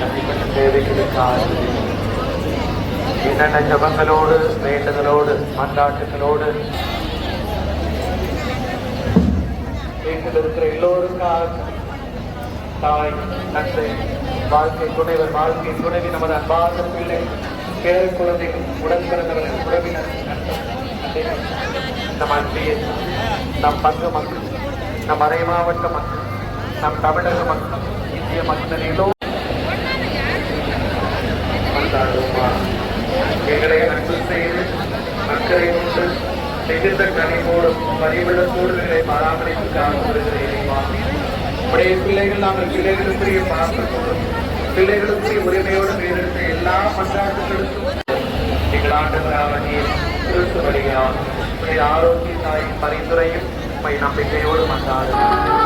தனிப்பட்ட தேவைகளுக்காக என்னென்ன ஜபங்களோடு வேண்டுதலோடு மன்றாட்டுகளோடு வீட்டில் இருக்கிற எல்லோருக்காக தாய் தந்தை வாழ்க்கை துணைவர் வாழ்க்கை துணைவி நமது அன்பார்ந்த பிள்ளை பேர குழந்தைகள் உடன் பிறந்தவர்கள் உறவினர் நம் அன்பிய நம் பங்கு மக்கள் நம் மறை மாவட்ட மக்கள் நம் தமிழக மக்கள் இந்திய மக்கள் எல்லோரும் எங்களை அன்பு செய்து மக்களை கொண்டு மிகுந்த கனிவோடும் பரிவுள்ள சூழ்நிலை பராமரிப்புக்காக வருகிறேன். உடைய பிள்ளைகள் நாங்கள் பிள்ளைகளுக்குரிய பாசத்தோடும் பிள்ளைகளுக்குரிய உரிமையோடு மேலெடுத்த எல்லா மன்றாட்டுகளுக்கும் எங்கள் ஆண்டவராகிய கிறிஸ்து வழியால் ஆரோக்கிய தாயின் பரிந்துரையும் நம்பிக்கையோடு மன்றாடுகிறோம்.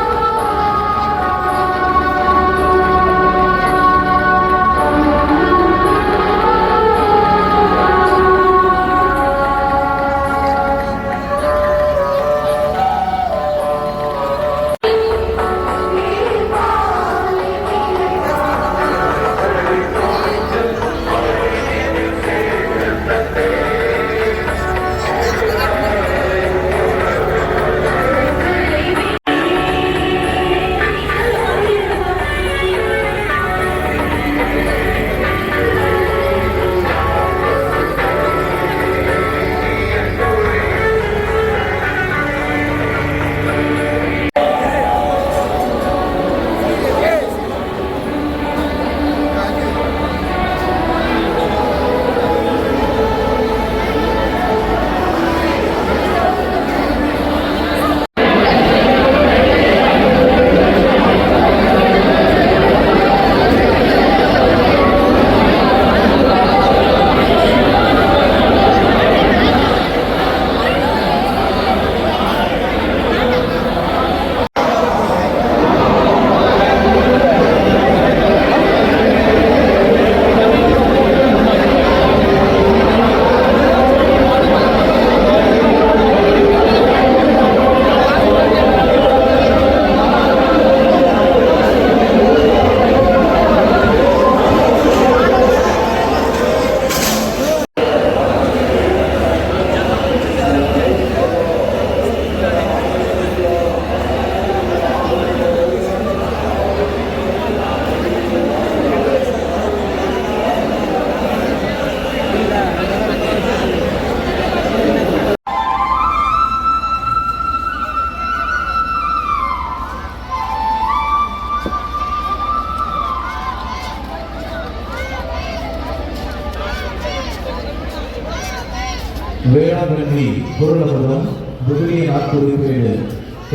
வேளாங்கண்ணி பொருளபுரம் விவிலிய நாட்குறிப்பேடு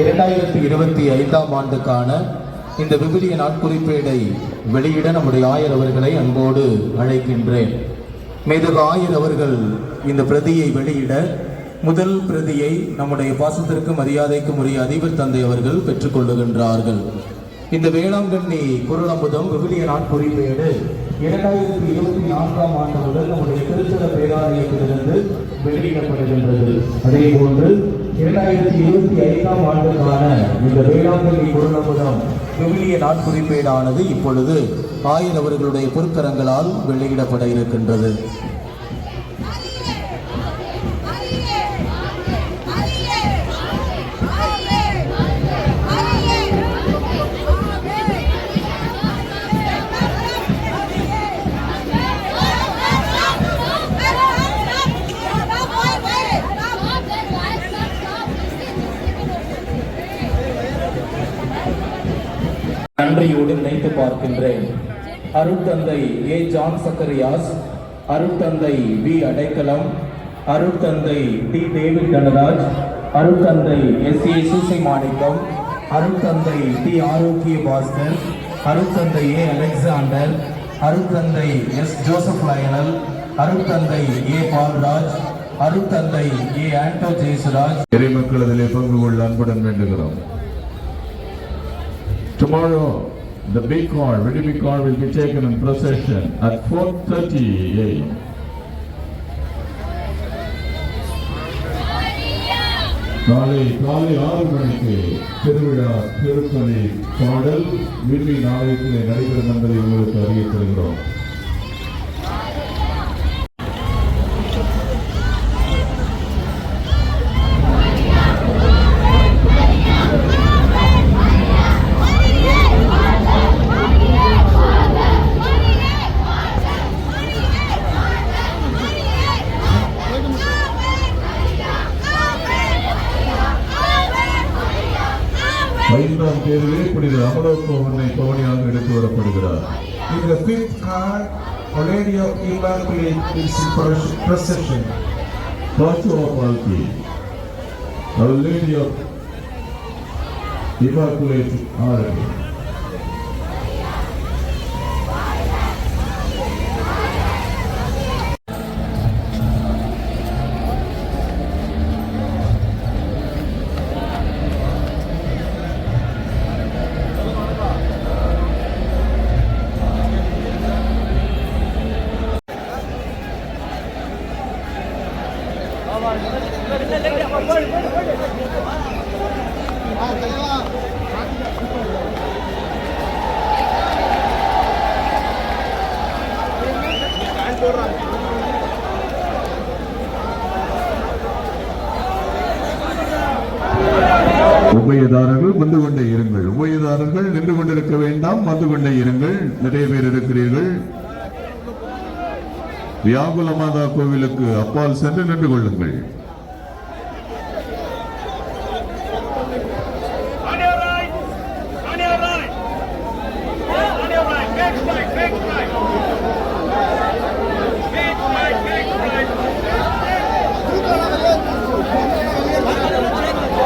2025 ஆண்டுக்கான இந்த விவிலிய நாட்குறிப்பேடை வெளியிட நம்முடைய ஆயர் அவர்களை அன்போடு அழைக்கின்றேன். மேதகு ஆயர் அவர்கள் இந்த பிரதியை வெளியிட முதல் பிரதியை நம்முடைய பாசத்திற்கும் மரியாதைக்கும் உரிய அதிபர் தந்தை அவர்கள் பெற்றுக்கொள்ளுகின்றார்கள். இந்த வேளாங்கண்ணி பொருளமுதம் விவிலிய நாட்குறிப்பேடு 2024 ஆண்டு முதல் நம்முடைய திருச்சபை பேராலயத்திலிருந்து வெளியிடப்படுகின்றது. அதே போன்று 2025 ஆண்டுக்கான இந்த வேளாங்கண்ணி பொருளமுதம் விவிலிய நாட்குறிப்பேடானது இப்பொழுது ஆயர் அவர்களுடைய பொற்கரங்களால் வெளியிடப்பட இருக்கின்றது. நன்றியோடு நினைத்து பார்க்கின்றேன். அருட்தந்தை ஏ ஜான் சக்கரியாஸ், அருட்தந்தை வி அடைக்கலம், அருட்தந்தை டி டேவிட் தனராஜ், அருட்தந்தை எஸ் ஏ சூசை மாணிக்கம், அருட்தந்தை டி ஆரோக்கிய பாஸ்கர், அருட்தந்தை ஏ அலெக்சாண்டர், அருட்தந்தை எஸ் ஜோசப் லயனல், அருட்தந்தை ஏ பால்ராஜ், அருட்தந்தை ஏ ஆண்டோ ஜெயசுராஜ் இறைமக்கள் அதிலே பங்கு கொள்ள அன்புடன் வேண்டுகிறோம். Tomorrow, the big car, very big car, will be taken in procession at 4:30 a.m. காலை 6 மணிக்கு திருவிழா திருப்பலி பாடல் வில்லியின் ஆலயத்திலே நடைபெறும் என்பதை உங்களுக்கு அறிவித்திருக்கிறோம். தேர்வே புனித அமலோத்பவனை பவனியாக எடுத்து வரப்படுகிறார். In the fifth car, Our Lady of Immaculate is in procession. Pacho Palki, Our Lady of Immaculate Arati. உபயதாரர்கள் வந்து கொண்டே இருங்கள். உபயதாரர்கள் நின்று கொண்டிருக்க வேண்டாம், வந்து கொண்டே இருங்கள். நிறைய பேர் இருக்கிறீர்கள். வியாகுல மாதா கோவிலுக்கு அப்பால் சென்று நின்று கொள்ளுங்கள்.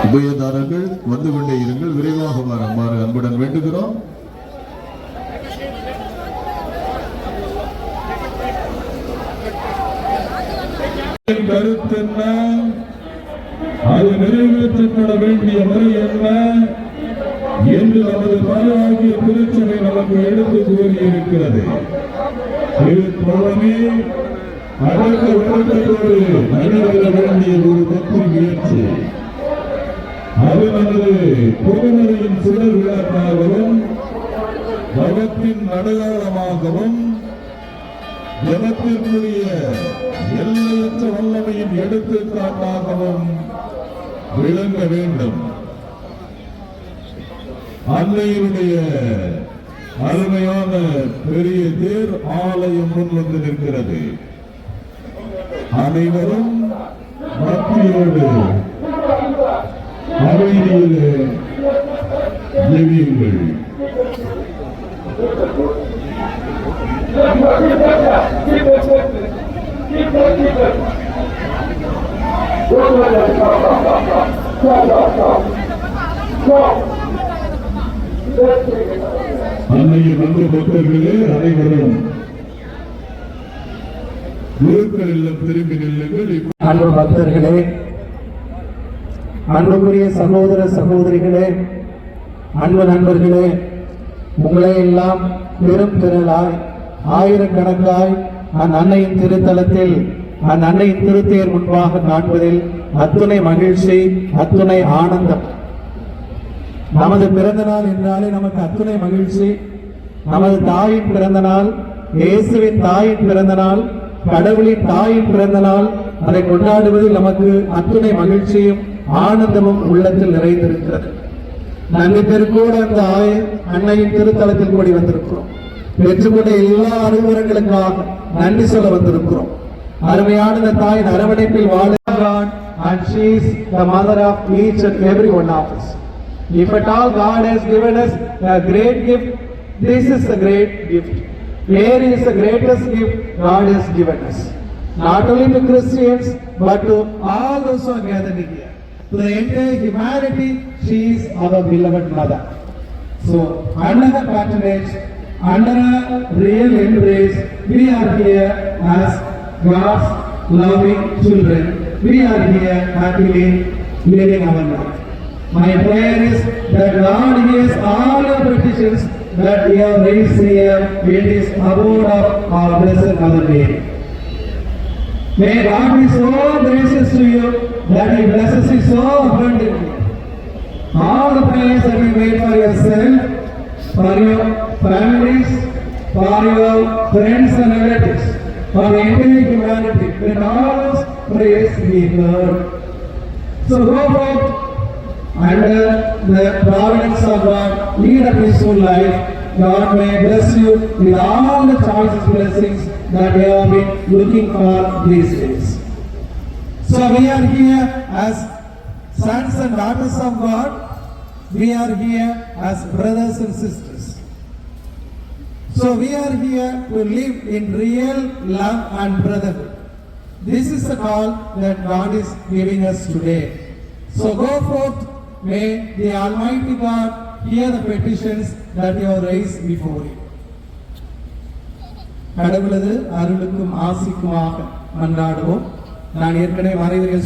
உபயதாரர்கள் வந்து கொண்டே இருங்கள். விரைவாக வருமாறு அன்புடன் வேண்டுகிறோம். கருத்து என்ன, அது நிறைவேற்றப்பட வேண்டிய முறை என்ன என்று நமது தாயாகிய திருச்சபை நமக்கு எடுத்து கூறியிருக்கிறது. இது போலவே அடக்க ஒடுக்கத்தோடு நடைபெற வேண்டிய ஒரு பக்தி முயற்சி. அது நமது புதுமறையின் சுடர் விளக்காகவும் பகத்தின் அடையாளமாகவும் ஜனத்திற்குரிய எல்லையற்ற வல்லமையின் எடுத்துக்காட்டாகவும் விளங்க வேண்டும். அன்னையினுடைய அருமையான பெரிய தேர் ஆலயம் முன் வந்து நிற்கிறது. அனைவரும் பக்தியோடு அமைதியிலே ஜெபியுங்கள். அன்னையின் அன்பு பக்தர்களே, அனைவரும் குருக்கள் இல்லம் திரும்பி நில்லுங்கள். அன்பு பக்தர்களே, அன்புக்குரிய சகோதர சகோதரிகளே, அன்பு நண்பர்களே, உங்களை எல்லாம் பெரும் திரளாய் ஆயிரக்கணக்காய் அன்னையின் திருத்தலத்தில் அன்னையின் திருத்தேர் முன்பாக காண்பதில் அத்துணை மகிழ்ச்சி, அத்துணை ஆனந்தம். நமது பிறந்த நாள் என்றாலே நமக்கு அத்துணை மகிழ்ச்சி. நமது தாயின் பிறந்த நாள், இயேசுவின் தாயின் பிறந்த நாள், கடவுளின் தாயின் பிறந்த நாள், அதை கொண்டாடுவதில் நமக்கு அத்துணை மகிழ்ச்சியும் ஆனந்தமும் உள்ளத்தில் நிறைந்திருக்கிறது. நன்றி பெருக்கோடு அந்த அன்னையின் திருத்தலத்தில் கூடி வந்திருக்கிறோம். பெற்றுக்கொண்ட எல்லா அனுபவங்களுக்காக நன்றி சொல்ல வந்திருக்கிறோம். அருமையான இந்த தாயின் அரவணைப்பில் வாழ and she is the mother of each and every one of us. If at all God has given us a great gift, this is a great gift. Where is the greatest gift God has given us? Not only to Christians, but to all those who are gathered here. To the entire humanity, she is our beloved mother. So, under her patronage, under her real embrace, we are here as God's loving children. We are here happily living our life. My prayer is that God hears all your petitions that you have raised here in this abode of our blessed Mother Mary. May God be so gracious to you that He blesses you so abundantly. All the prayers that you made for yourself, for your families, for your friends and relatives, for the entire humanity, let all those prayers be heard. So go forth under the providence of God, lead a peaceful life. God may bless you with all the choicest blessings that you have been looking for these days. So we are here as sons and daughters of God. we are here as brothers and sisters. So we are here to live in real love and brotherhood. This is the call that God is giving us today. So go forth, may the Almighty God hear the petitions that you have raised before Him. கடவுளது அருளுக்கும் ஆசிக்குமாக மன்றாடுவோம். நான் ஏற்கனவே மறைவுகள்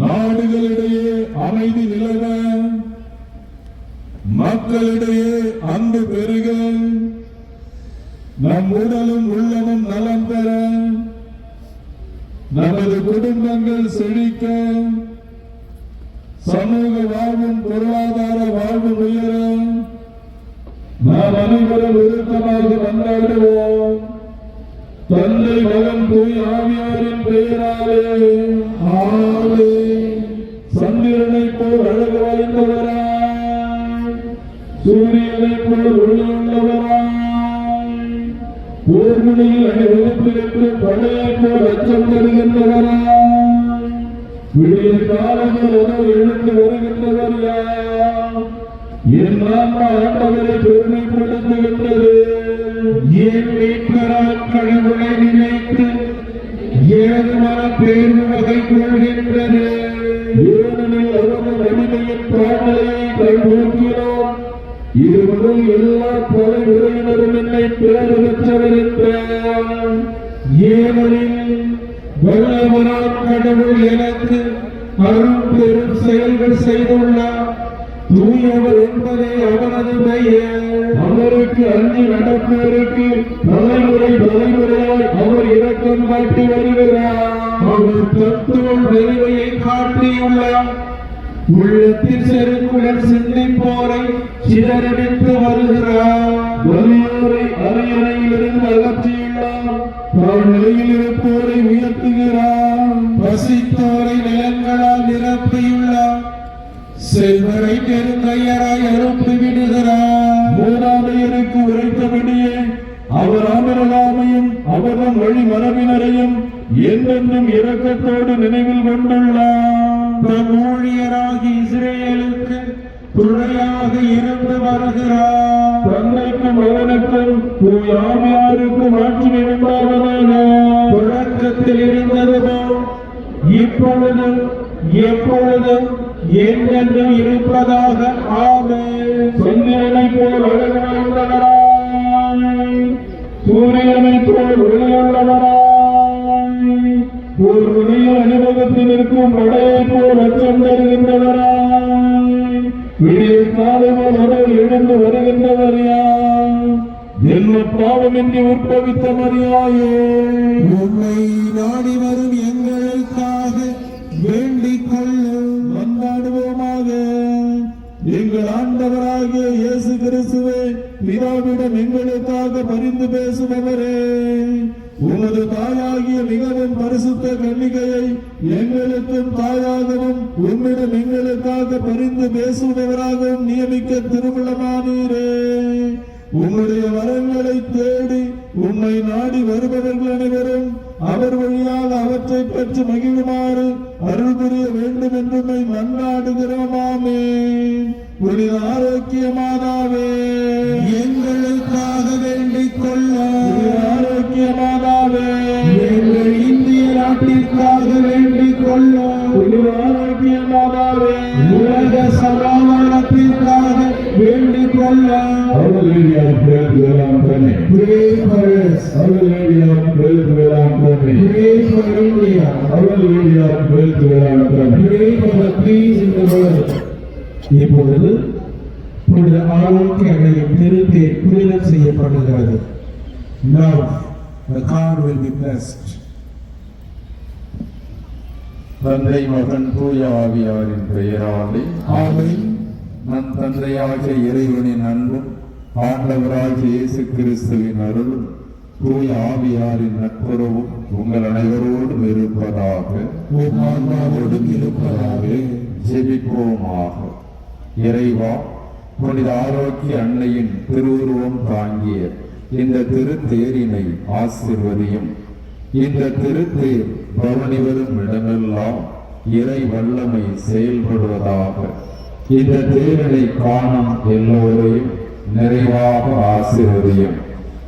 நாடுகளிடையே அமைதி நிலவ, மக்களிடையே அன்பு பெருக, நம் உடலும் உள்ளமும் நலம் பெற, நமது குடும்பங்கள் செழிக்க, சமூக வாழ்வும் பொருளாதார வாழ்வும் உயர நாம் அனைவரும் இறுக்கமாக கொண்டாடுவோம். தந்தை மகன் தூய் ஆவியாரின் பெயராலே ஆமென். சந்திரனை போல் அழகு வாய்ந்தவராய், சூரியனை போல் ஒளியுள்ளவராய், போர்முனையில் அணிவகுப்பிருக்கும் படையை போல் அச்சம் தருகின்றவராய், விடிய காலங்கள் உணவு எழுந்து வருகின்றவர் யார்? என் ஆன்மா ஆண்டவரை பெருமைப்படுத்துகின்றது. என் மீட்பரால் கடவுளை நினைத்து எனது மனம் பேர்வு வகை கொள்கின்றது. ஏனெனில் அவரது அடிமையின் பாடலையை கண்ணோக்கினோம். இது முதல் எல்லா தலைமுறையினரும் என்னை பேறு பெற்றவர் என்றார். ஏனெனில் வல்லவரால் கடவுள் எனக்கு அரும் பெரும் செயல்கள் செய்துள்ளார். தூயவர் என்பதே அவரது பெயர். அவருக்கு அஞ்சி நடப்போருக்கு தலைமுறை தலைமுறையாய் அவர் இரக்கம் காட்டி வருகிறார். அவர் தத்துவம் வெறுமையை காட்டியுள்ளார். உள்ளத்தில் செருக்குடன் சிந்திப்போரை சிதறடித்து வருகிறார். வலியோரை அரியணையிலிருந்து அகற்றியுள்ளார். தான் நிலையில் இருப்போரை உயர்த்துகிறார். பசித்தோரை நிலங்களால் நிரப்பியுள்ளார். செல்வரை பெருங்கையராய் அறுப்பு விடுகிறார். மூதாதையருக்கு உரைத்தபடியே அவர் ஆமரலாமையும் அவர்தம் வழி மரபினரையும் என்றென்றும் இரக்கத்தோடு நினைவில் கொண்டுள்ளார். தம் ஊழியராகி இஸ்ரேலுக்கு துணையாக இருந்து வருகிறார். தந்தைக்கும் மகனுக்கும் தூய ஆவியாருக்கும் ஆட்சி உண்டாவதாக. தொடக்கத்தில் இருந்தது போல் இப்பொழுதும் எப்பொழுதும் என்றென்றும் இருப்பதாக. ஆமென். சந்திரனை போல் அழகு வாய்ந்தவராய், சூரியனை போல் ஒளியுள்ளவராய், ஒரு முனையில் அணிவகுத்தில் இருக்கும் படையை போல் அச்சம் தருகின்றவராய், விடிய காலமும் அவர் எழுந்து வருகின்றவர் யார்? ஜென்ம பாவமின்றி உற்பவித்த மரியாயே, உம்மை நாடி வரும் எங்களுக்காக வேண்டிக் கொள்ளும். வந்தாடுவோமாக. எங்கள் ஆண்டவராகிய இயேசு கிறிஸ்துவே, பிதாவிடம் எங்களுக்காக பரிந்து பேசுபவரே, உமது தாயாகிய மிகவும் பரிசுத்த கன்னிகையை எங்களுக்கும் தாயாகவும் உம்மிடம் எங்களுக்காக பரிந்து பேசுபவராகவும் நியமிக்க திருவுளமானீரே. உம்முடைய வரங்களை தேடி உம்மை நாடி வருபவர்கள் அனைவரும் அவர் வழியாக அவற்றை பெற்று மகிழுமாறு அருள் புரிய வேண்டும் என்று மன்றாடுகிறோம். ஆமென். புனித ஆரோக்கிய மாதாவே, எங்களுக்காக வேண்டிக் கொள்ள. ஆரோக்கிய மாதாவே, எங்கள் இந்திய நாட்டிற்காக வேண்டிக் கொள்ள. புனித ஆரோக்கிய மாதாவே, உலக சமாதானத்திற்காக வேண்டிக் கொள்ள. Our Lady of Prayer Velamkane, pray for us. Our Lady of Prayer Velamkane, pray for India. Our Lady of Prayer Velamkane, pray for the peace in the world. இப்பொழுது புனித ஆரோக்கிய அன்னையின் திருத்தேர் புனிதம் செய்யப்படுகிறது. Now the car will be blessed. தந்தை மகன் தூய ஆவியாரின் பெயராலே ஆமென். நம் தந்தையாகிய இறைவனின் அன்பும் ஆண்டவராகிய இயேசு கிறிஸ்துவின் அருளும் தூய ஆவியாரின் நட்புறவும் உங்கள் அனைவரோடும் இருப்பதாக. உம் ஆன்மாவோடும் இருப்பதாக. ஜெபிப்போமாக. இறைவா, புனித ஆரோக்கிய அன்னையின் திருவுருவம் தாங்கிய இந்த திருத்தேரினை ஆசீர்வதியும். இந்த திருத்தேர் பவனி வரும் இடமெல்லாம் இறை வல்லமை செயல்படுவதாக. இந்த தேர்தலை காணும் எல்லோரையும் நிறைவாக ஆசீர்வதியும்.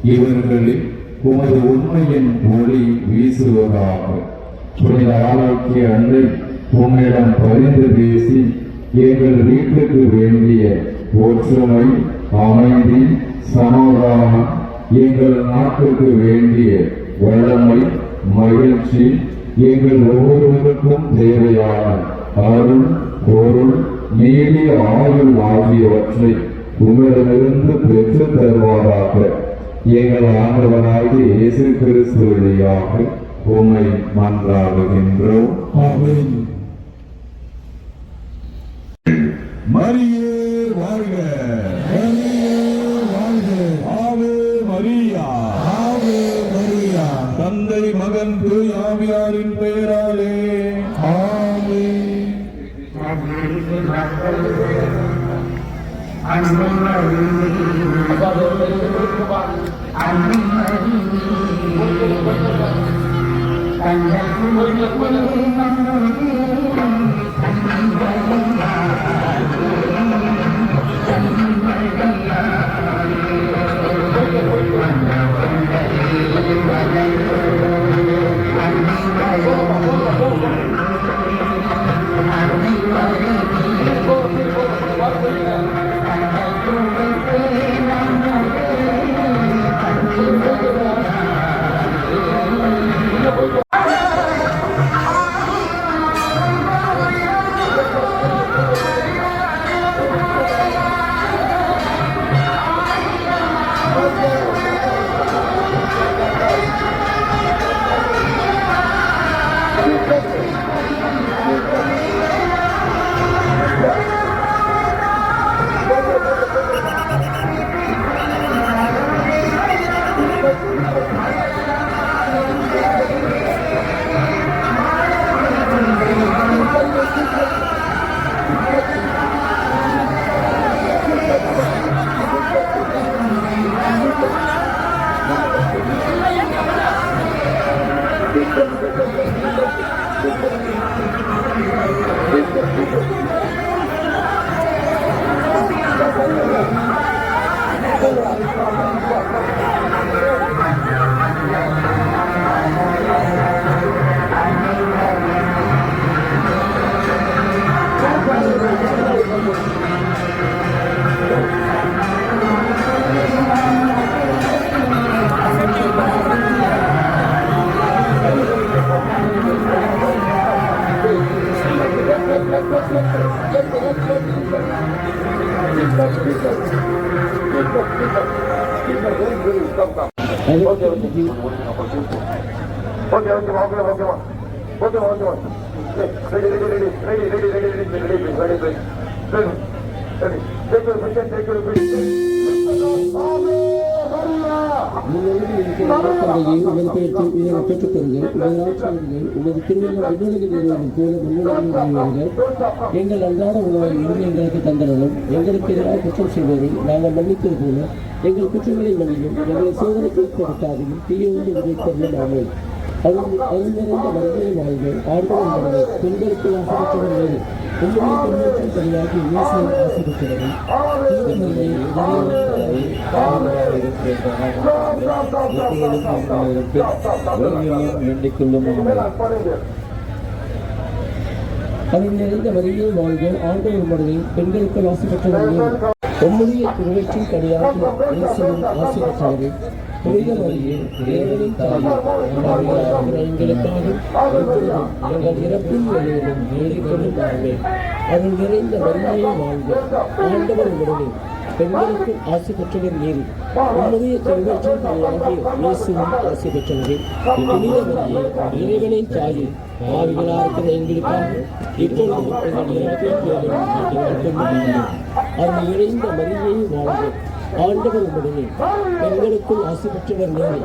இவர்களில் உமது உண்மையின் ஒளி வீசுவதாக. புனித ஆரோக்கிய அன்னை உம்மிடம் பரிந்து பேசி எங்கள் வீட்டுக்கு வேண்டிய ஒற்றுமை, அமைதி, சமாதானம், எங்கள் நாட்டுக்கு வேண்டிய வளமை, மகிழ்ச்சி, எங்கள் ஒவ்வொருவருக்கும் தேவையான அருள், பொருள், நீடிய ஆயுள் ஆகியவற்றை உங்களிடமிருந்து பெற்று தருவாராக. எங்கள் ஆண்டவராகிய இயேசு கிறிஸ்து வழியாக உம்மை மன்றாடுகின்றோம். ஆமென். மரியே வாழ்க, மரியே வாழ்க. ஆவே மரியா, ஆவே மரியா. தந்தை, மகன், தூய ஆவியாரின் பெயராலே ஆமென். எங்கள் அன்றாட உணவை இன்று எங்களுக்கு தந்தனரும் எங்களுக்கு எதிராக குற்றம் செய்வோரை நாங்கள் மன்னித்தது போல எங்கள் குற்றங்களை மன்னியும். எங்களை சோதனைக்கு உட்படுத்தாதையும் தீயோடு விதைத்தருளும். ஆமென். அருள் நிறைந்த மனிதனை வாழ்க. ஆண்டவன் மனதை பெண்களுக்கு ஆசிரியர் உண்மையை பெண்களுக்கும் சரியாகி இயேசுவை ஆசிரியர் வேண்டிக் கொள்ளும். அருள் நிறைந்த மரியே வாழ்க. ஆண்டவர் மனதை பெண்களுக்கு ஆசி பெற்றவர்கள் உம்முடைய திருவற்றின் கனியாக இயேசுவின் ஆசி பெற்றவர்கள் புனித மரியே இறைவனின் தாயே எங்களுக்காக எங்கள் இறப்பின் வேளையிலும் வேண்டிக் கொள்ளும். ஆமென். அருள் நிறைந்த மரியே வாழ்க. ஆண்டவர் உடனே பெண்களுக்கு ஆசி பெற்றவர் நீர் உம்முடைய திருவற்றின் கனியாகிய இயேசுவின் ஆசி பெற்றவர்கள் புனித மரியே இறைவனின் தாயே பாவிகளாக இருக்கிற எங்களுக்காக இப்பொழுது எங்கள் இறப்பின் வேளையிலும் வேண்டிக் கொள்ளும். அருள் நிறைந்த மரியே வாழ்க. ஆண்டவர் உடனே பெண்களுக்குள் ஆசி பெற்றவர் நீரே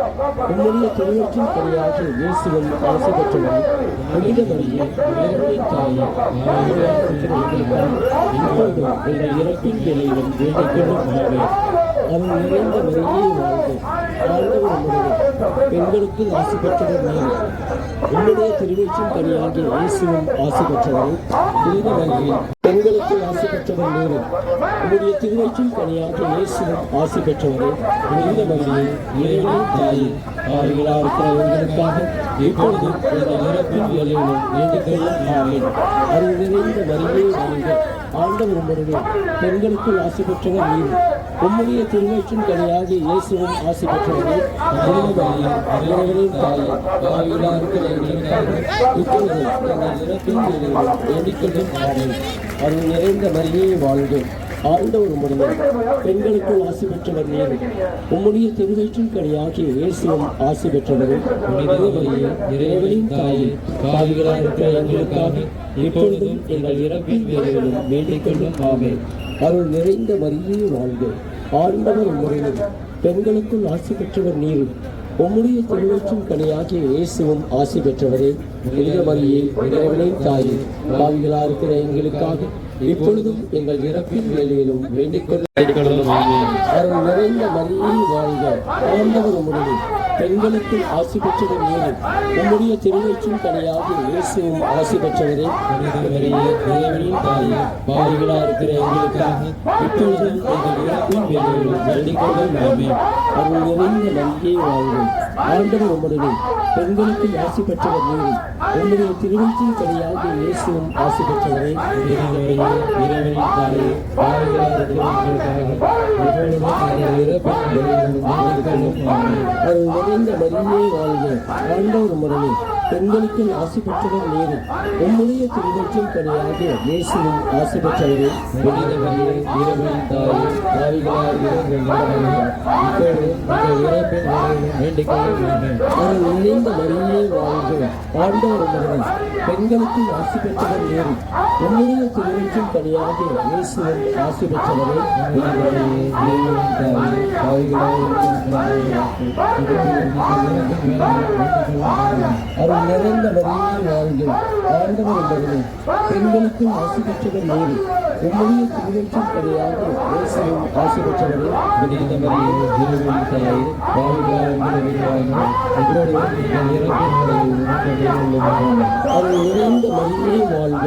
உம்முடைய திருவற்றின் கனியாக இயேசுவின் ஆசி பெற்றவர் புனித மரியே இறைவனின் தாயே இப்பொழுது எங்கள் இறப்பின் வேளையிலும் வேண்டிக் கொள்ளும். ஆமென். அருள் நிறைந்த மரியே வாழ்க. ஆண்டவர் உடனே பெண்களுக்குள் ஆசி பெற்றவர் நீரே உம்முடைய திருவயிற்றின் கனியாகிய இயேசுவும் ஆசி பெற்றவரே. புனித மரியே, பெண்களுக்கு ஆசி பெற்றவர் நீரும். உம்முடைய திருவயிற்றின் கனியாகிய இயேசுவும் ஆசி பெற்றவரே. புனித மரியே, இறைவனின் தாயே, பாவிகளா இருக்கிற எங்களுக்காக இப்பொழுதும் எங்கள் இறப்பின் வேளையிலும் வேண்டிக் கொள்ளும். ஆமென். அருள் நிறைந்த மரியே வாழ்க, ஆண்டவர் உம்முடனே. பெண்களுக்குள் ஆசி பெற்றவர் நீரும். உம்முடைய திருவயிற்றின் கனியாகிய இயேசுவும் ஆசி பெற்றவரே. புனித மரியே, இறைவனின் தாயே, பாவிகளா இருக்கிற எங்களுக்காக இப்பொழுதும் எங்கள் இறப்பின் வேளையிலும் வேண்டிக் கொள்ளும். ஆமென். அருள் நிறைந்த மரியே வாழ்க, ஆண்டவர் உம்முடனே. பெண்களுக்குள் ஆசி பெற்றவர் நீரும். உம்முடைய திருவயிற்றின் கனியாகிய இயேசுவும் ஆசி பெற்றவரே. புனித மரியே, இறைவனின் தாயே, பாவிகளா இருக்கிற எங்களுக்காக இப்பொழுதும் எங்கள் இறப்பின் வேளையிலும் வேண்டிக் கொள்ளும். ஆமென். அருள் நிறைந்த மரியே வாழ்க, ஆண்டவர் உம்முடனே. பெண்களுக்குள் ஆசி பெற்றவர் நீரும். உம்முடைய திருவயிற்றின் கனியாகிய இயேசுவும் ஆசி பெற்றவரே. புனித மரியே, இறைவனின் தாயே, பாவிகளா இருக்கிற எங்களுக்காக இப்பொழுதும் எங்கள் இறப்பின் வேளையிலும் வேண்டிக் கொள்ளும். அருள் நிறைந்த மரியே வாழ்க, ஆண்டவர் உம்முடனே. பெண்களுக்குள் ஆசி பெற்றவர் நீரும். உம்முடைய திருவயிற்றின் கனியாகிய இயேசுவும் ஆசி பெற்றவரே. புனித மரியே, இறைவனின் தாயே, பாவிகளா இருக்கிற எங்களுக்காக இப்பொழுதும் எங்கள் இறப்பின் வேளையிலும் வேண்டிக் கொள்ளும். ஆமென். அருள் நிறைந்த மரியே வாழ்க, ஆண்டவர் உம்முடனே. பெண்களுக்குள் ஆசி பெற்றவர் நீரும். உம்முடைய திருவயிற்றின் கனியாகிய இயேசுவும் ஆசி பெற்றவரே. புனித மரியே, இறைவனின் தாயே, பாவிகளா இருக்கிற எங்களுக்காக இப்பொழுதும் எங்கள் இறப்பின் வேளையிலும் வேண்டிக் கொள்ளும். ஆமென். அருள் நிறைந்த மரியே வாழ்க, ஆண்டவர் உம்முடனே. பெண்களுக்குள் ஆசி பெற்றவர் நீரும். உம்முடைய திருவயிற்றின் கனியாகிய இயேசுவும் ஆசி பெற்றவரே. புனித மரியே, இறைவனின் தாயே, பாவிகளா இருக்கிற எங்களுக்காக இப்பொழுதும் எங்கள் இறப்பின் வேளையிலும் வேண்டிக் கொள்ளும். ஆமென். அருள் நிறைந்த மரியே வாழ்க, ஆண்டவர் உம்முடனே. பெண்களுக்குள் ஆசி பெற்றவர் நீரும். உம்முடைய திருவயிற்றின் கனியாகிய இயேசுவும் ஆசி பெற்றவரே. புனித மரியே, இறைவனின் தாயே, பாவிகளா இருக்கிற அருள் நிறைந்த மரியே வாழ்க, ஆண்டவர் உம்முடனே. பெண்களுக்குள் ஆசி பெற்றவர் நீரும். உம்முடைய திருவயிற்றின் கனியாகிய இயேசுவும் ஆசி பெற்றவரே. புனித மரியே, இறைவனின் தாயே, பாவிகளா இருக்கிற அருள் நிறைந்த மரியே வாழ்க,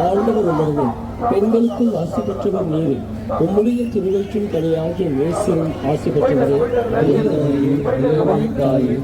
ஆண்டவர் உம்முடனே. பெண்களுக்குள் ஆசி பெற்றவர் நீரும். உம்முடைய திருவயிற்றின் கனியாகிய இயேசுவும் ஆசி பெற்றவரே. புனித மரியே, இறைவனின் தாயே,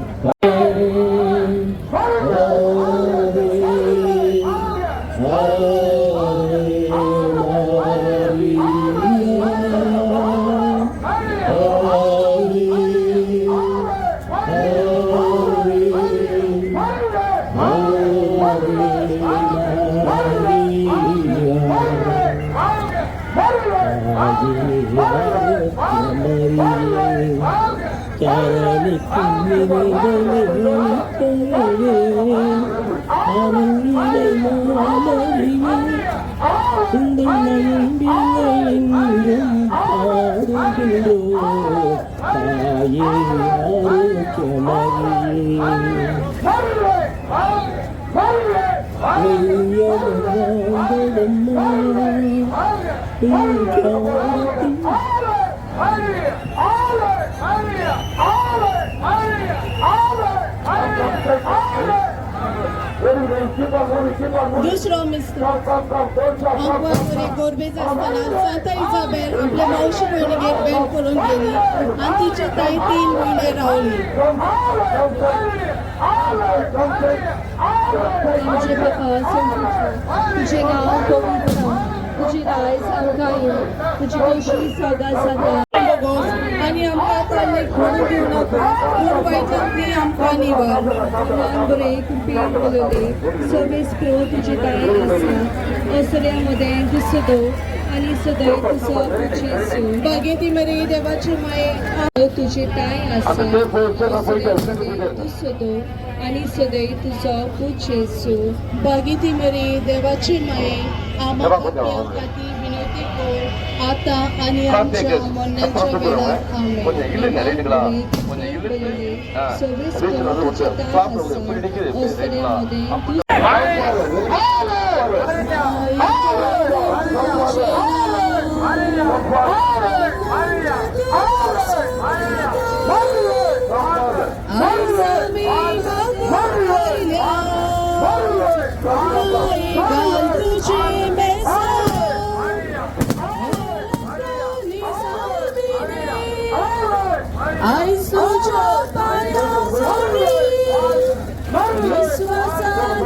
दुसरो मिस्टर आंकवासुरी गोरबेज असताना सांता इजाबेल आपल्या मावशी भयणीगेर भेट करून गेली आणि तिच्या ताई 3 महिने रावली. तुझे पिता तुझे गांव पवित्र, तुझी रायज आमकां तुझी कशी सगा सगा आणि आमकां ताल्ले कोणू दिवं नाका, पूण वायटांतली आमकां निवार. ल्हान बरे कृपेन उलयले सगळे स्प्रो तुजी ताय आसा. असऱ्यामध्ये दुसरो आणि सदैव तुजो जेसू. बागेती मरे देवाची माये तुजी ताय आसा. दुसरो आणि सदैव तुजो जेसू. बागेती मरे देवाची माये आम्हा आपल्या खाती विनवती कर आता आणि आमच्या मरणाच्या वेळार. आमेन. सगळे स्प्रो तुजी ताय आसा. असऱ्यामध्ये I'm आयसूच्या पायासोरी विश्वासानं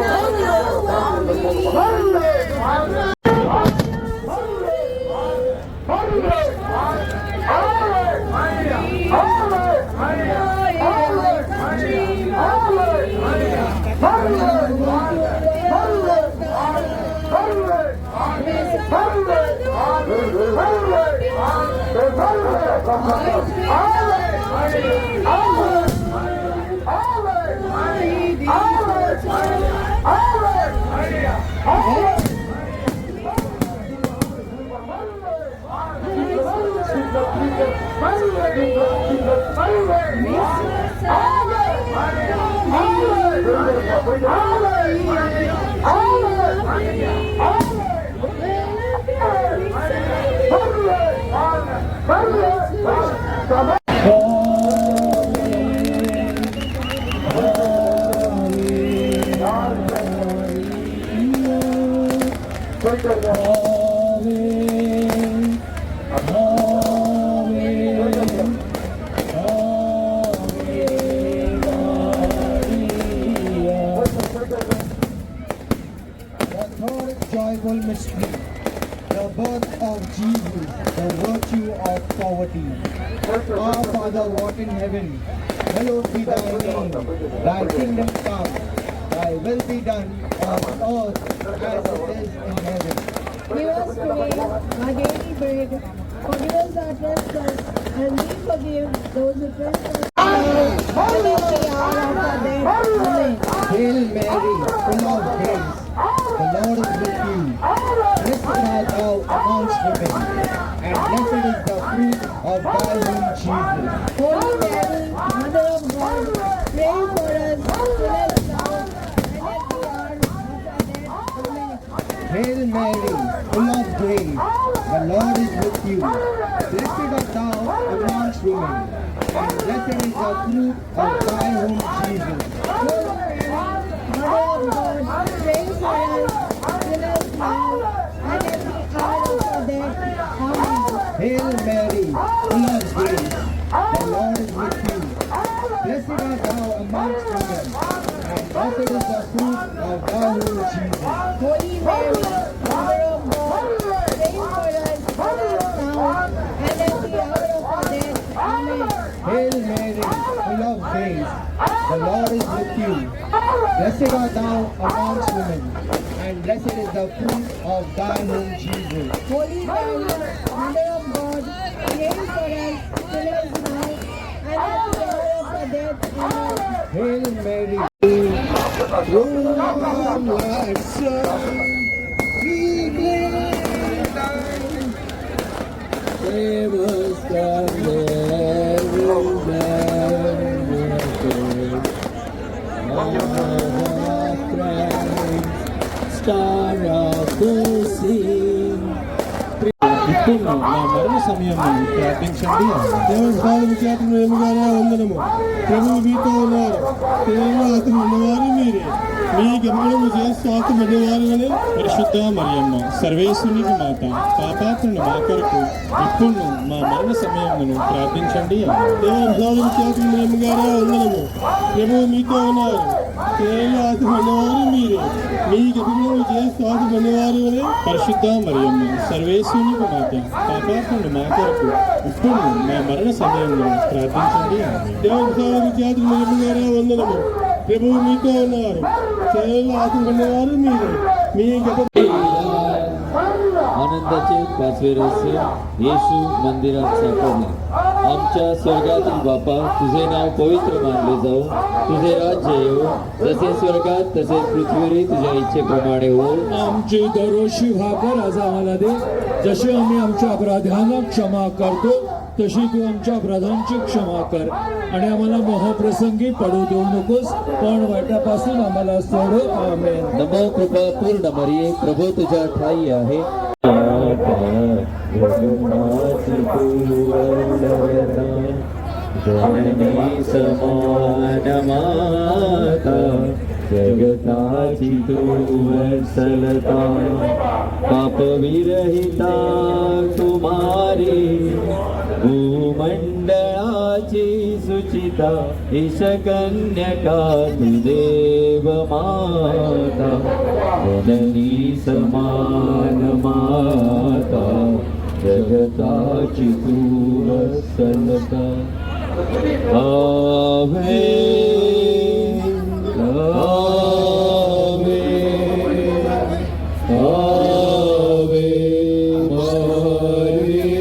joyful mystery, the birth of Jesus, the virtue of poverty. Our Father, what in heaven, hallowed be thy name. Thy kingdom come, thy will be done on earth as it is in heaven. Give us today our daily bread. Forgive us our trespasses, and we forgive those who trespass against us. And in the hour of our death. Amen. Hail Mary, full of grace, the Lord is with you. Blessed art thou amongst women, and blessed is the fruit of thy womb, Jesus. Holy Mary, Mother of God, pray for us sinners now and at the hour of our death. Amen. Hail Mary, full of grace, the Lord is with you. Blessed art thou amongst women, and blessed is the fruit of thy womb, Jesus. Holy Mary, Mother of God, pray for us sinners now and at the hour of our death. Amen. Hail Mary, full of grace, the Lord is with you. Blessed art thou amongst women, and blessed is the fruit of thy womb, Jesus. Holy Mary, Mother of God, pray for us sinners now and at the hour of our death. Amen. Hail Mary, full of grace, the Lord is with you. Blessed art thou amongst women, and blessed is the fruit of thy womb, Jesus. Holy Mary, Mother of God, pray for us sinners now and at the hour of our death. Amen. Hail Mary, Star of the sea. ఇప్పుడు నా మరణ సమయం ప్రార్థించండి. దేవుని పాదం చేత మేముగానే వందనము. ప్రభువు మీతో ఉన్నారు. ప్రేమాత్మ ఉన్నవారు మీరే. మీ గమనము చేస్తూ ఆత్మన్నవారు వలె పరిశుద్ధ మరియమ్మ సర్వేశ్వరునికి మాత పాపాత్మను మా కొరకు ఇప్పుడు మా మరణ సమయమును ప్రార్థించండి. దేవుని పాదం చేత మేముగానే వందనము. ప్రభువు మీతో ఉన్నారు. ప్రేమాత్మ ఉన్నవారు మీరే. మీ గమనము చేస్తూ ఆత్మన్నవారు వలె పరిశుద్ధ మరియమ్మ సర్వేశ్వరునికి మాత పాపాత్మను మా కొరకు ఇప్పుడు మా మరణ సమయంలో ప్రార్థించండి. దేవుని సాగు చేతులు నిలుపుగానే వందనము. ప్రభువు మీతో ఉన్నారు. సేవలు ఆదుకునేవారు మీరు. మీ आनंदाचे 5वे रहस्य येशू मंदिरात सापडले. आमच्या स्वर्गातील बापा, तुझे नाव पवित्र मानले जाओ, तुझे राज्य येवो, जसे स्वर्गात तसेच पृथ्वीवरही तुझ्या इच्छेप्रमाणे हो. आमची दररोजची भाकर आज आम्हाला दे. जशी आम्ही आमच्या अपराध्यांना क्षमा करतो तशी तू आमच्या अपराधांची क्षमा कर. आणि आम्हाला मोहप्रसंगी पडू देऊ नकोस, पण वाईटापासून आम्हाला सोड. आमेन. नमो कृपा पूर्ण मरिये, प्रभू तुझ्या ठाई आहे. जननी समान माता, जगताची तू वत्सलता, पाप विरहिता तुम्हारी भूमंडळाची सुचिता ईशकन्यका तु देव माता जननी समान माता जगताची तू वत्सलता आवे आवे आवे मारिया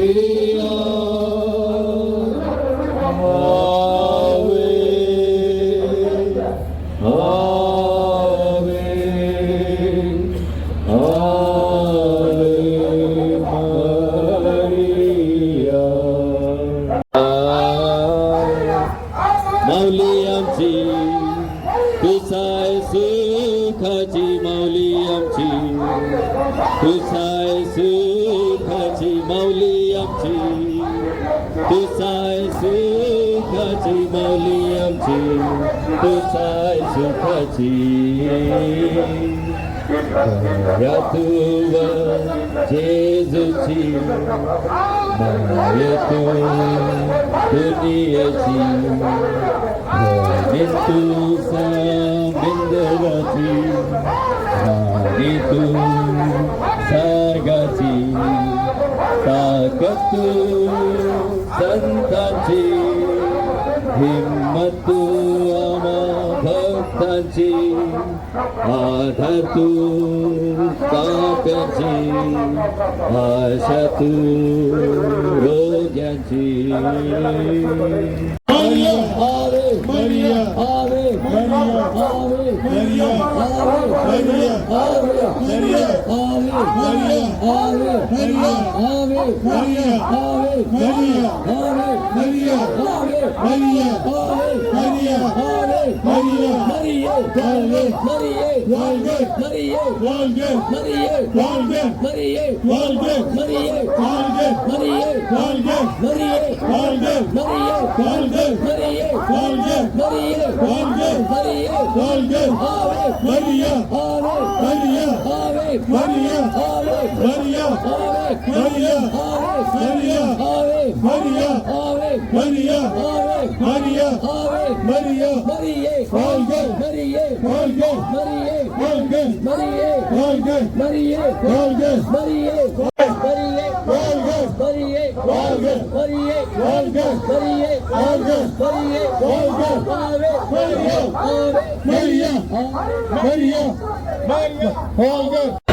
आवे आवे आवे मारिया माऊली आमची तुसाय सुखाची माऊली आमची तुसाय सुखाची माऊली आमची तुसाय सुखाची माऊली आमची तुसाय सुखाची या तुव जेजूची माय तू दुनियेची तू बिंदराची राणी तू सागाची ताकद तू संतांची हिम्मत तू आम्हा भक्तांची आधार तू पाप्याची आशा तू रोग्यांची Maria, Ave, Maria, Ave, Maria, Ave, Maria, Ave, Maria, Ave, Maria, Ave, Maria, Ave, Maria, Ave, Maria, Ave, Maria, Ave, Maria, Ave, Maria, Ave, Maria, Ave, Maria, Maria, Valge, Maria, Valge, Maria, Valge, Maria, Valge, Maria, Valge, Maria, Valge, Maria, Valge, Maria, Valge, Maria, Valge, Maria, Valge, Maria, Valge, Maria, Valge, Ave, Maria, Ave, Maria, Ave, Maria, Ave, Maria, Ave, Maria, Ave, Maria, Ave, Maria, Ave, Maria, Ave, Maria, Ave, Maria, Maria, Valge, Maria, Valge, Maria, Valge, Maria, Valge, Maria, Valge, Maria, Maria, Valge, Maria, Valge, Maria, Valge, Maria, Valge, Maria, Valge, Ave, Maria, Ave, Maria, Maria, Maria, Valge.